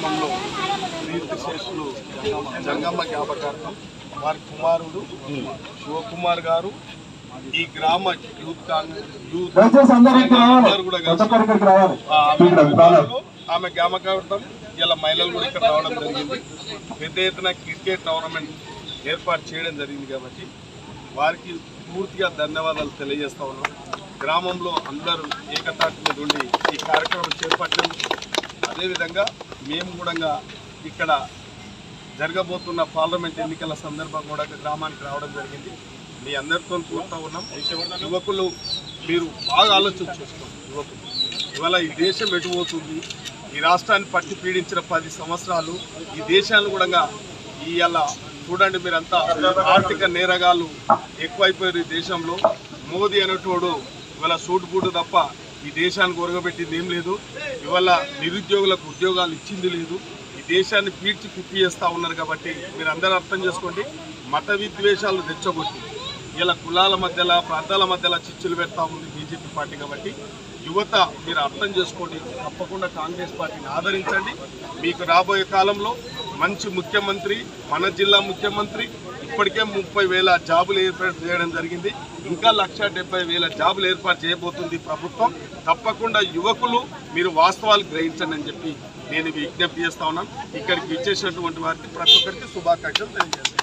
గ్రామంలో కీర్తిశేషులు జంగమ్మ జ్ఞాపకార్థం వారి కుమారుడు శివకుమార్ గారు ఈ గ్రామ యూత్ కాంగ్రెస్ కూడా ఆమె జ్ఞాపకార్థం ఇలా మహిళలు కూడా ఇక్కడ రావడం జరిగింది. పెద్ద ఎత్తున క్రికెట్ టోర్నమెంట్ ఏర్పాటు చేయడం జరిగింది కాబట్టి వారికి పూర్తిగా ధన్యవాదాలు తెలియజేస్తా ఉన్నాం. గ్రామంలో అందరూ ఏకతాటి మీద ఉండి ఈ కార్యక్రమం చేపట్టాము. అదేవిధంగా మేము కూడా ఇక్కడ జరగబోతున్న పార్లమెంట్ ఎన్నికల సందర్భంగా కూడా గ్రామానికి రావడం జరిగింది. మీ అందరితో కోరుతా ఉన్నాం, యువకులు మీరు బాగా ఆలోచన చేసుకోండి. యువకులు ఇవాళ ఈ దేశం ఎటుపోతుంది, ఈ రాష్ట్రాన్ని పట్టి పీడించిన 10 సంవత్సరాలు ఈ దేశాన్ని కూడా ఇవాళ చూడండి, మీరంతా ఆర్థిక నేరగాళ్ళు ఎక్కువైపోయారు ఈ దేశంలో. మోదీ అనేటోడు ఇవాళ సూటు బూటు తప్ప ఈ దేశానికి ఒరగబెట్టింది ఏం లేదు. ఇవాళ నిరుద్యోగులకు ఉద్యోగాలు ఇచ్చింది లేదు. ఈ దేశాన్ని పీడ్చి పిప్పి చేస్తూ ఉన్నారు. కాబట్టి మీరు అందరూ అర్థం చేసుకోండి, మత విద్వేషాలు రెచ్చగొట్టి ఇలా కులాల మధ్యలో ప్రాంతాల మధ్యలో చిచ్చులు పెడతా ఉంది బీజేపీ పార్టీ. కాబట్టి యువత మీరు అర్థం చేసుకోండి, తప్పకుండా కాంగ్రెస్ పార్టీని ఆదరించండి. మీకు రాబోయే కాలంలో మంచి ముఖ్యమంత్రి, మన జిల్లా ముఖ్యమంత్రి. ఇప్పటికే 30,000 జాబులు ఏర్పాటు చేయడం జరిగింది. ఇంకా 1,70,000 జాబులు ఏర్పాటు చేయబోతుంది ప్రభుత్వం. తప్పకుండా యువకులు మీరు వాస్తవాలు గ్రహించండి అని చెప్పి నేను విజ్ఞప్తి చేస్తా ఉన్నాను. ఇక్కడికి ఇచ్చేసినటువంటి వారికి ప్రతి ఒక్కరికి శుభాకాంక్షలు తెలియజేస్తాను.